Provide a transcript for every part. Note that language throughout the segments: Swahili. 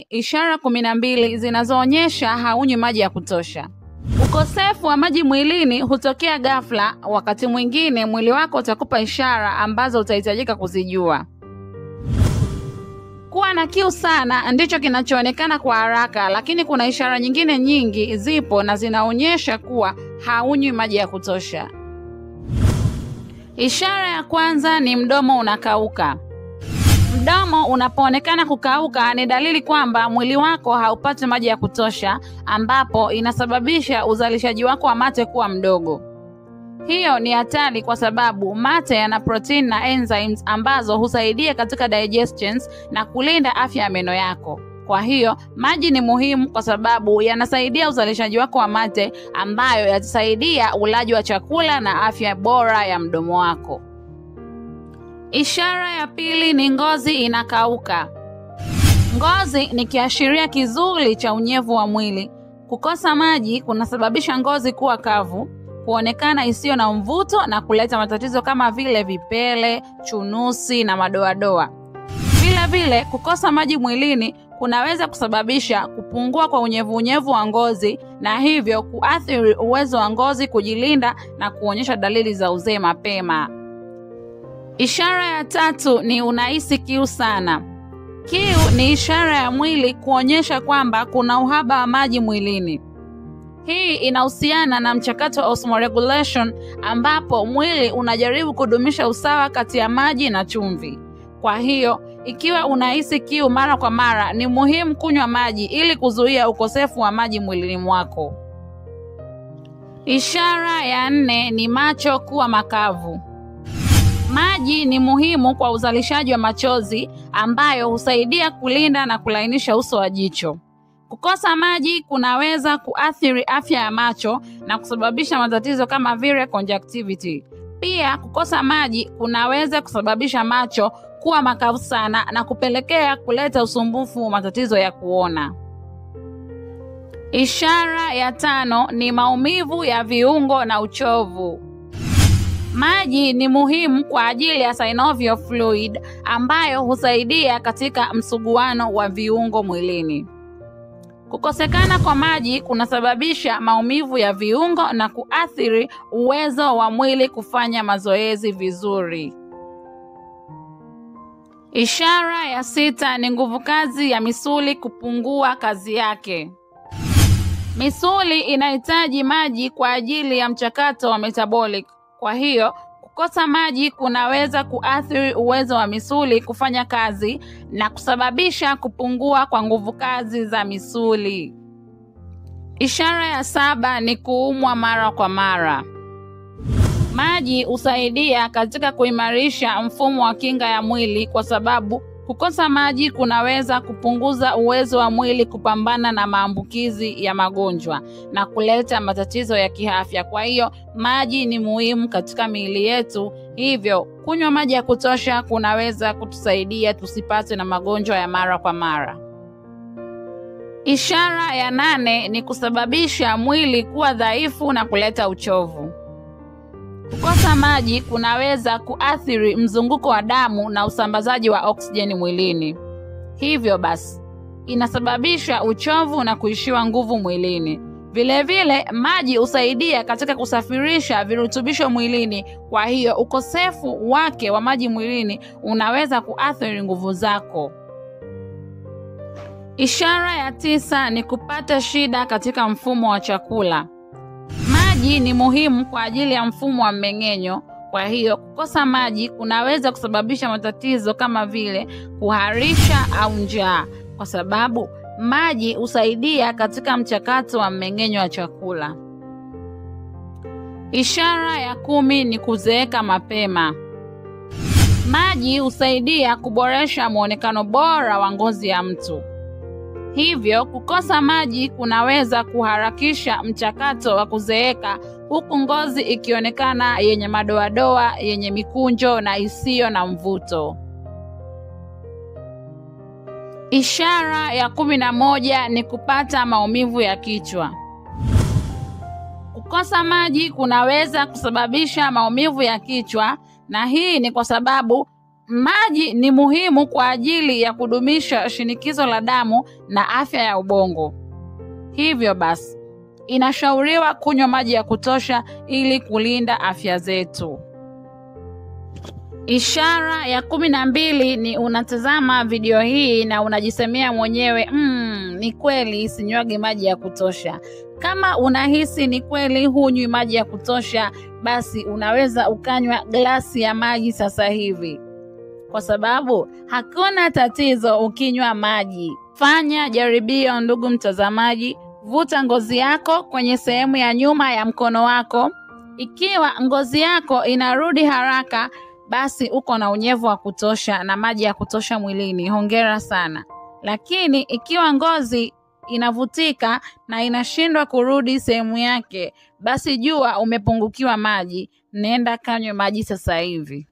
ishara 12 zinazoonyesha haunywi maji ya kutosha. Ukosefu wa maji mwilini hutokea ghafla, wakati mwingine mwili wako utakupa ishara ambazo utahitajika kuzijua. Kuwa na kiu sana ndicho kinachoonekana kwa haraka, lakini kuna ishara nyingine nyingi zipo na zinaonyesha kuwa haunywi maji ya kutosha. Ishara ya kwanza ni mdomo unakauka. Mdomo unapoonekana kukauka ni dalili kwamba mwili wako haupati maji ya kutosha, ambapo inasababisha uzalishaji wako wa mate kuwa mdogo. Hiyo ni hatari kwa sababu mate yana protein na enzymes ambazo husaidia katika digestions na kulinda afya ya meno yako. Kwa hiyo maji ni muhimu kwa sababu yanasaidia uzalishaji wako wa mate ambayo yatasaidia ulaji wa chakula na afya bora ya mdomo wako. Ishara ya pili ni ngozi inakauka. Ngozi ni kiashiria kizuri cha unyevu wa mwili. Kukosa maji kunasababisha ngozi kuwa kavu, kuonekana isiyo na mvuto na kuleta matatizo kama vile vipele, chunusi na madoadoa. Vile vile kukosa maji mwilini kunaweza kusababisha kupungua kwa unyevu wa ngozi na hivyo kuathiri uwezo wa ngozi kujilinda na kuonyesha dalili za uzee mapema. Ishara ya tatu ni unahisi kiu sana. Kiu ni ishara ya mwili kuonyesha kwamba kuna uhaba wa maji mwilini. Hii inahusiana na mchakato wa osmoregulation ambapo mwili unajaribu kudumisha usawa kati ya maji na chumvi. Kwa hiyo, ikiwa unahisi kiu mara kwa mara, ni muhimu kunywa maji ili kuzuia ukosefu wa maji mwilini mwako. Ishara ya 4 ni macho kuwa makavu. Maji ni muhimu kwa uzalishaji wa machozi ambayo husaidia kulinda na kulainisha uso wa jicho. Kukosa maji kunaweza kuathiri afya ya macho na kusababisha matatizo kama vile conjunctivity. Pia kukosa maji kunaweza kusababisha macho kuwa makavu sana na kupelekea kuleta usumbufu wa matatizo ya kuona. Ishara ya 5 ni maumivu ya viungo na uchovu. Maji ni muhimu kwa ajili ya synovial fluid ambayo husaidia katika msuguano wa viungo mwilini. Kukosekana kwa maji kunasababisha maumivu ya viungo na kuathiri uwezo wa mwili kufanya mazoezi vizuri. Ishara ya 6 ni nguvu kazi ya misuli kupungua kazi yake. Misuli inahitaji maji kwa ajili ya mchakato wa metabolic. Kwa hiyo, kukosa maji kunaweza kuathiri uwezo wa misuli kufanya kazi na kusababisha kupungua kwa nguvu kazi za misuli. Ishara ya 7 ni kuumwa mara kwa mara. Maji husaidia katika kuimarisha mfumo wa kinga ya mwili kwa sababu kukosa maji kunaweza kupunguza uwezo wa mwili kupambana na maambukizi ya magonjwa na kuleta matatizo ya kiafya. Kwa hiyo maji ni muhimu katika miili yetu, hivyo kunywa maji ya kutosha kunaweza kutusaidia tusipatwe na magonjwa ya mara kwa mara. Ishara ya 8 ni kusababisha mwili kuwa dhaifu na kuleta uchovu. Kukosa maji kunaweza kuathiri mzunguko wa damu na usambazaji wa oksijeni mwilini. Hivyo basi, inasababisha uchovu na kuishiwa nguvu mwilini. Vile vile, maji husaidia katika kusafirisha virutubisho mwilini. Kwa hiyo, ukosefu wake wa maji mwilini unaweza kuathiri nguvu zako. Ishara ya 9 ni kupata shida katika mfumo wa chakula. Maji ni muhimu kwa ajili ya mfumo wa mmeng'enyo. Kwa hiyo kukosa maji kunaweza kusababisha matatizo kama vile kuharisha au njaa, kwa sababu maji husaidia katika mchakato wa mmeng'enyo wa chakula. Ishara ya 10 ni kuzeeka mapema. Maji husaidia kuboresha muonekano bora wa ngozi ya mtu. Hivyo kukosa maji kunaweza kuharakisha mchakato wa kuzeeka, huku ngozi ikionekana yenye madoadoa, yenye mikunjo na isiyo na mvuto. Ishara ya 11 ni kupata maumivu ya kichwa. Kukosa maji kunaweza kusababisha maumivu ya kichwa, na hii ni kwa sababu Maji ni muhimu kwa ajili ya kudumisha shinikizo la damu na afya ya ubongo. Hivyo basi, inashauriwa kunywa maji ya kutosha ili kulinda afya zetu. Ishara ya 12 ni unatazama video hii na unajisemea mwenyewe, ni kweli sinywagi maji ya kutosha. Kama unahisi ni kweli hunywi maji ya kutosha, basi unaweza ukanywa glasi ya maji sasa hivi. Kwa sababu hakuna tatizo ukinywa maji. Fanya jaribio ndugu mtazamaji, vuta ngozi yako kwenye sehemu ya nyuma ya mkono wako. Ikiwa ngozi yako inarudi haraka, basi uko na unyevu wa kutosha na maji ya kutosha mwilini. Hongera sana. Lakini ikiwa ngozi inavutika na inashindwa kurudi sehemu yake, basi jua umepungukiwa maji. Nenda kanywe maji sasa hivi.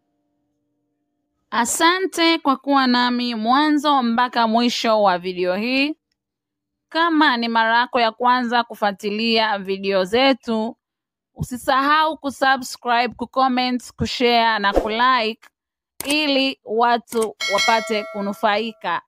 Asante kwa kuwa nami mwanzo mpaka mwisho wa video hii. Kama ni mara yako ya kwanza kufuatilia video zetu, usisahau kusubscribe, kucomment, kushare na kulike ili watu wapate kunufaika.